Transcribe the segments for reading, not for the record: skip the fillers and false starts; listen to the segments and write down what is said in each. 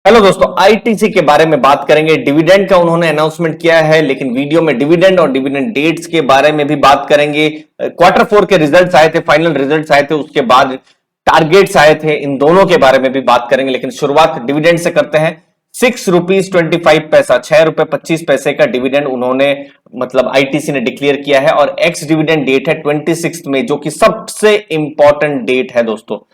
Hello दोस्तों, ITC के बारे में बात करेंगे। डिविडेंड का उन्होंने अनाउंसमेंट किया है, लेकिन वीडियो में डिविडेंड और डिविडेंड डेट्स के बारे में भी बात करेंगे। क्वार्टर फोर के रिजल्ट्स आए थे, फाइनल रिजल्ट्स आए थे, उसके बाद टारगेट्स आए थे, इन दोनों के बारे में भी बात करेंगे। लेकिन शुरुआत डिविडेंड से करते हैं। ₹6.25, ₹6.25 का डिविडेंड उन्होंने मतलब आईटीसी ने डिक्लेयर किया है और एक्स डिविडेंड डेट है 26 मई, जो कि सबसे इंपॉर्टेंट डेट है दोस्तों।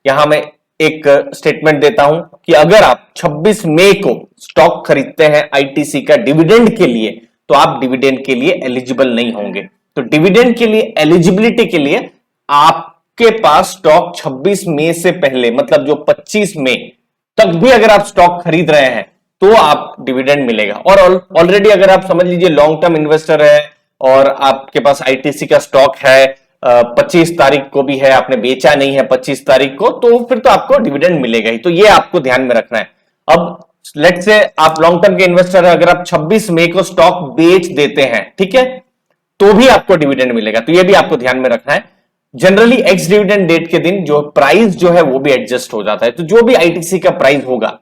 यहां मैं एक स्टेटमेंट देता हूं कि अगर आप 26 मई को स्टॉक खरीदते हैं आईटीसी का डिविडेंड के लिए, तो आप डिविडेंड के लिए एलिजिबल नहीं होंगे। तो डिविडेंड के लिए एलिजिबिलिटी के लिए आपके पास स्टॉक 26 मई से पहले, मतलब जो 25 मई तक भी अगर आप स्टॉक खरीद रहे हैं तो आप डिविडेंड मिलेगा। और ऑलरेडी अगर आप समझ लीजिए लॉन्ग टर्म इन्वेस्टर है और आपके पास आईटीसी का स्टॉक है, 25 तारीख को भी है, आपने बेचा नहीं है 25 तारीख को, तो फिर तो आपको डिविडेंड मिलेगा ही। तो ये आपको ध्यान में रखना है। अब लेट्स से आप लॉन्ग टर्म के इन्वेस्टर है, अगर आप 26 मई को स्टॉक बेच देते हैं, ठीक है, तो भी आपको डिविडेंड मिलेगा। तो ये भी आपको ध्यान में रखना है। जनरली एक्स डिविडेंड डेट के दिन जो प्राइस जो है वो भी एडजस्ट हो जाता है। तो जो भी आईटीसी का प्राइस होगा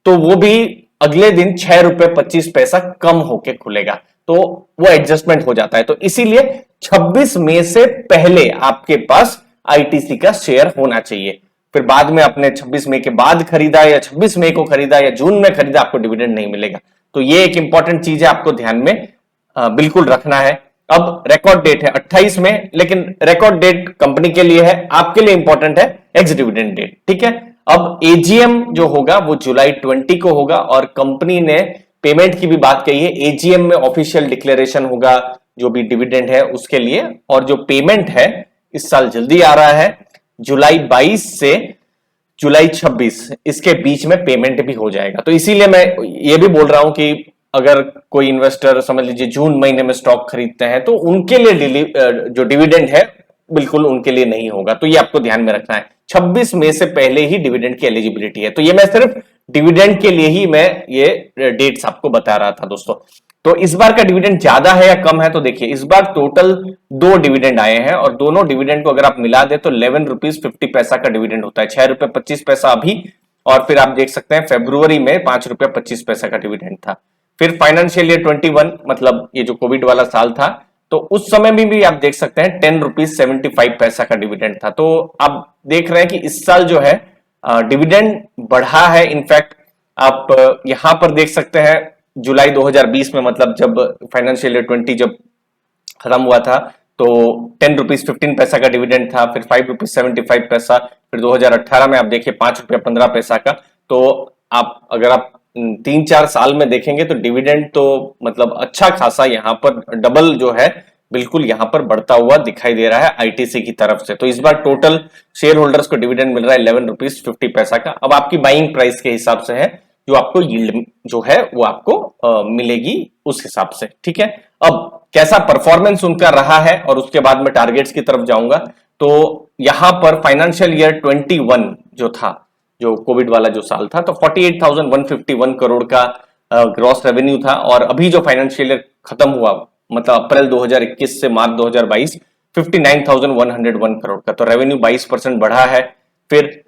तो वो भी अगले दिन ₹6.25 कम होके खुलेगा, तो वो एडजस्टमेंट हो जाता है। तो इसीलिए 26 मई से पहले आपके पास आईटीसी का शेयर होना चाहिए। फिर बाद में आपने 26 मई के बाद खरीदा या 26 मई को खरीदा या जून में खरीदा, आपको डिविडेंड नहीं मिलेगा। तो ये एक इंपॉर्टेंट चीज है, आपको ध्यान में बिल्कुल रखना है। अब रिकॉर्ड डेट है 28 में, लेकिन रिकॉर्ड डेट कंपनी के लिए है, आपके लिए इंपॉर्टेंट है एक्स डिविडेंड डेट, ठीक है। अब एजीएम जो होगा वो जुलाई 20 को होगा और कंपनी ने पेमेंट की भी बात कही है। एजीएम में ऑफिशियल डिक्लेरेशन होगा जो भी डिविडेंड है उसके लिए, और जो पेमेंट है इस साल जल्दी आ रहा है, जुलाई 22 से जुलाई 26, इसके बीच में पेमेंट भी हो जाएगा। तो इसीलिए मैं ये भी बोल रहा हूं कि अगर कोई इन्वेस्टर समझ लीजिए जून महीने में स्टॉक खरीदते हैं तो उनके लिए जो डिविडेंड है बिल्कुल उनके लिए नहीं होगा। तो ये आपको ध्यान में रखना है, 26 मई से पहले ही डिविडेंड की एलिजिबिलिटी है। तो ये मैं सिर्फ डिविडेंड के लिए ही मैं ये डेट्स आपको बता रहा था दोस्तों। तो इस बार का डिविडेंड ज्यादा है या कम है, तो देखिए इस बार टोटल 2 डिविडेंड आए हैं और दोनों डिविडेंड को अगर आप मिला दे तो ₹11.50 का डिविडेंड होता है। ₹6.25 अभी, और फिर आप देख सकते हैं फरवरी में ₹5.25 का डिविडेंड था। फिर फाइनेंशियल ईयर 21, मतलब ये जो कोविड वाला साल था, तो उस समय में भी आप देख सकते हैं ₹10.75 का डिविडेंड था। तो आप देख रहे हैं कि इस साल जो है डिविडेंड बढ़ा है। इनफैक्ट आप यहां पर देख सकते हैं जुलाई 2020 में, मतलब जब फाइनेंशियल ईयर 20 जब खत्म हुआ था, तो ₹10.15 का डिविडेंड था, फिर ₹5.75, फिर 2018 में आप देखिए ₹5.15 का। तो आप अगर आप 3-4 साल में देखेंगे तो डिविडेंड तो मतलब अच्छा खासा यहाँ पर डबल जो है बिल्कुल यहाँ पर बढ़ता हुआ दिखाई दे रहा है आईटीसी की तरफ से। तो इस बार टोटल शेयर होल्डर्स को डिविडेंड मिल रहा है ₹11.50 का। अब आपकी बाइंग प्राइस के हिसाब से है, जो आपको यील्ड जो है वो आपको मिलेगी उस हिसाब से, ठीक है। अब कैसा परफॉर्मेंस उनका रहा है और उसके बाद में टारगेट्स की तरफ जाऊंगा। तो यहां पर फाइनेंशियल ईयर 21 जो था, जो कोविड वाला जो साल था, तो 48,151 करोड़ का ग्रॉस रेवेन्यू था। और अभी जो फाइनेंशियल ईयर खत्म हुआ, मतलब अप्रैल 2021 से मार्च 2022, 59,101 करोड़ का, तो रेवेन्यू 22% बढ़ा है। फिर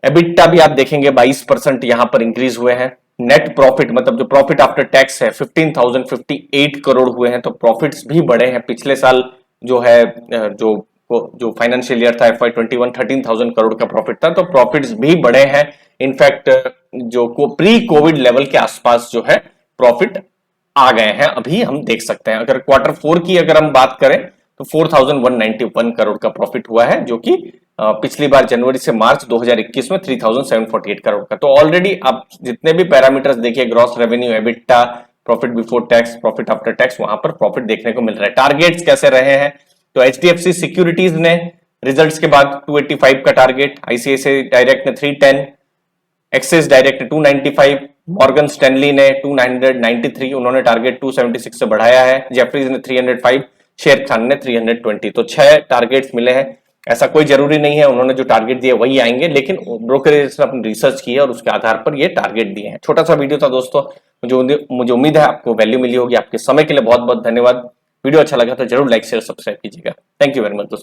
एबिटा भी आप देखेंगे 22% यहां पर इंक्रीज हुए हैं। नेट प्रॉफिट, मतलब जो प्रॉफिट आफ्टर टैक्स है, 15,058 करोड़ हुए हैं, तो प्रॉफिट्स भी बढ़े हैं। पिछले साल जो है जो फाइनेंशियल ईयर था FY21, 13,000 करोड़ का प्रॉफिट था, तो प्रॉफिट्स भी बढ़े हैं। इनफैक्ट जो प्री कोविड लेवल के आसपास जो है प्रॉफिट आ गए हैं, अभी हम देख सकते हैं। अगर क्वार्टर फोर की अगर हम बात करें तो 4,191 करोड़ का प्रॉफिट हुआ है, जो कि पिछली बार जनवरी से मार्च 2021 में 3,748 करोड़ का। तो ऑलरेडी आप जितने भी पैरामीटर्स देखिए, gross revenue, EBITDA, profit before tax, profit after tax, वहां पर प्रॉफिट देखने को मिल रहा है। टारगेट्स कैसे रहे हैं, तो एचडीएफसी सिक्योरिटीज ने रिजल्ट्स के बाद 285 का टारगेट, आईसीआईसीआई डायरेक्ट ने 310, एक्सिस डायरेक्ट ने 295, मॉर्गन स्टैनली ने 293, उन्होंने टारगेट 276 से बढ़ाया है। जेफरीज ने 305, शेर खान ने 320। तो 6 टारगेट्स मिले हैं। ऐसा कोई जरूरी नहीं है उन्होंने जो टारगेट दिए वही आएंगे, लेकिन ब्रोकरेज ने अपनी रिसर्च की है और उसके आधार पर ये टारगेट दिए हैं। छोटा सा वीडियो था दोस्तों, मुझे उम्मीद है आपको वैल्यू मिली होगी। आपके समय के लिए बहुत बहुत धन्यवाद। वीडियो अच्छा लगा तो जरूर लाइक शेयर सब्सक्राइब कीजिएगा। थैंक यू वेरी मच दोस्तों।